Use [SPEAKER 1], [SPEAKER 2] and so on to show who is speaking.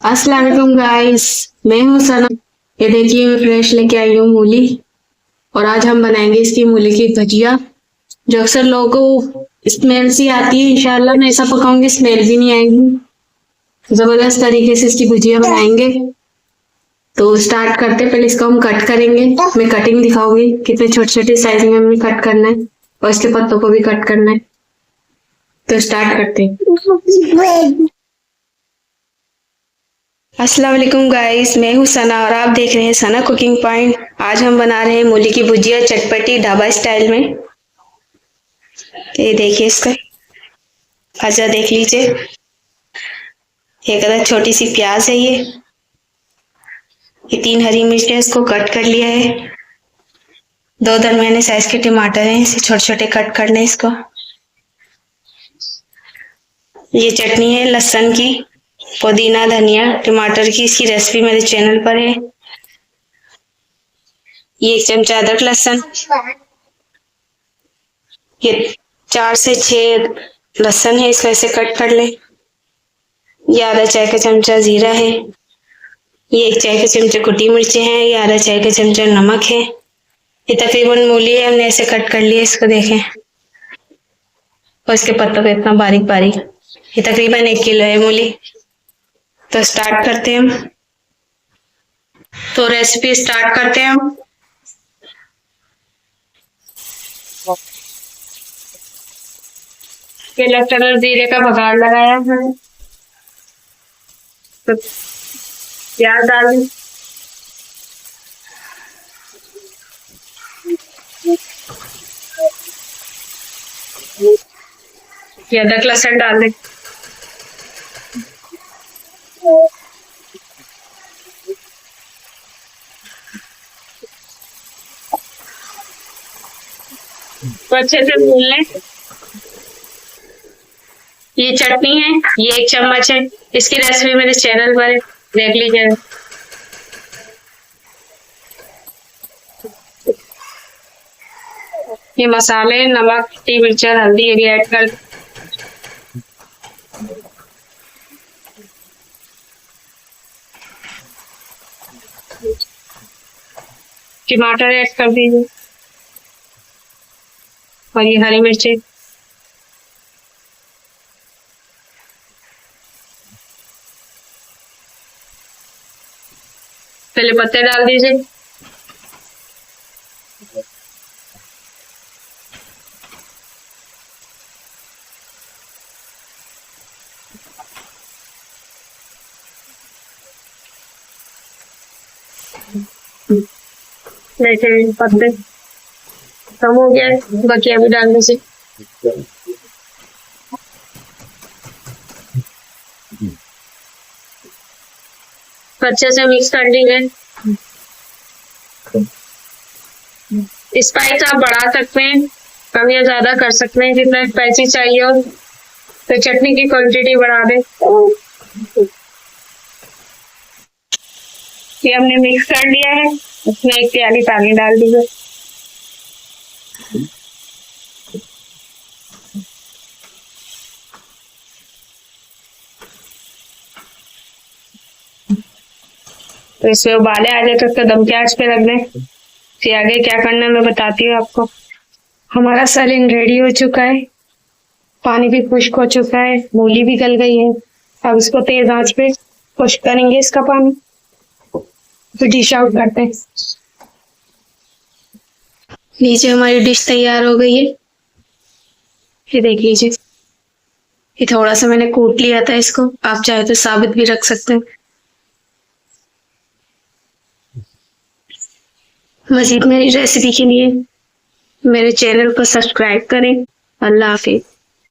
[SPEAKER 1] अस्सलाम वालेकुम गाइस, मैं हूँ सना। ये देखिए मैं फ्रेश लेके आई हूँ मूली, और आज हम बनाएंगे इसकी मूली की भजिया, जो अक्सर लोगों को स्मेल सी आती है। इंशाल्लाह मैं ऐसा पकाऊंगी स्मेल भी नहीं आएगी। जबरदस्त तरीके से इसकी भुजिया बनाएंगे। तो स्टार्ट करते, पहले इसको हम कट करेंगे। मैं कटिंग दिखाऊंगी कितने छोटे छोटे साइज में हमें कट करना है, और इसके पत्तों को भी कट करना है। तो स्टार्ट करते हैं। अस्सलाम वालेकुम गाइस, मैं हूँ सना और आप देख रहे हैं सना कुकिंग पॉइंट। आज हम बना रहे हैं मूली की भुजिया चटपटी ढाबा स्टाइल में। तो ये देखिए इसका भजा देख लीजिए। एक अदर छोटी सी प्याज है ये 3 हरी मिर्च है, इसको कट कर लिया है। 2 दरमियाने साइज के टमाटर हैं, इसे छोटे छोटे कट करना है इसको। ये चटनी है लहसुन की, पुदीना धनिया टमाटर की, इसकी रेसिपी मेरे चैनल पर है। ये 1 चमचा अदरक लहसुन, ये 4 से 6 लहसुन है, इसको ऐसे कट कर ले। ये आधा चाय का चमचा जीरा है, ये 1 चाय का चमचा कुटी मिर्चें हैं, ये आधा चाय का चमचा नमक है। ये तकरीबन मूली है, हमने ऐसे कट कर लिया, इसको देखें। और इसके पत्तों को इतना बारीक बारीक। ये तकरीबन 1 किलो है मूली। तो स्टार्ट करते हैं हम। तो रेसिपी स्टार्ट करते हैं हम। ये लहसुन और जीरे का बघार लगाया है, तो प्याज डाल दी। ये अदरक लहसुन डाल दे। तो अच्छे से भून लें। ये चटनी है, ये 1 चम्मच है, इसकी रेसिपी मेरे चैनल पर है, देख लीजिए। ये मसाले नमक खट्टी मिर्च हल्दी ये भी ऐड कर। टमाटर ऐड कर दीजिए, और ये हरी मिर्ची। पहले पत्ते डाल दीजिए। देखिए पत्ते कम हो गया, बाकी अभी डाल दीजिए। अच्छे से मिक्स कर लीजिए। स्पाइस आप बढ़ा सकते हैं, कम या ज्यादा कर सकते हैं, जितना स्पाइसी चाहिए हो। तो चटनी की क्वांटिटी बढ़ा दें। ये हमने मिक्स कर लिया है, इसमें 1 प्याली पानी डाल दीजिए। तो इसमें उबाले आ जाए तो उसको दम के आंच पे रख दें। फिर आगे क्या करना है मैं बताती हूँ आपको। हमारा सलीन रेडी हो चुका है, पानी भी खुश्क हो चुका है, मूली भी गल गई है। अब इसको तेज आंच पे खुश्क करेंगे इसका पानी, तो डिश आउट करते हैं। लीजिए हमारी डिश तैयार हो गई है, ये देख लीजिए। ये थोड़ा सा मैंने कूट लिया था इसको, आप चाहे तो साबित भी रख सकते हैं। मजीद मेरी रेसिपी के लिए मेरे चैनल को सब्सक्राइब करें। अल्लाह हाफिज।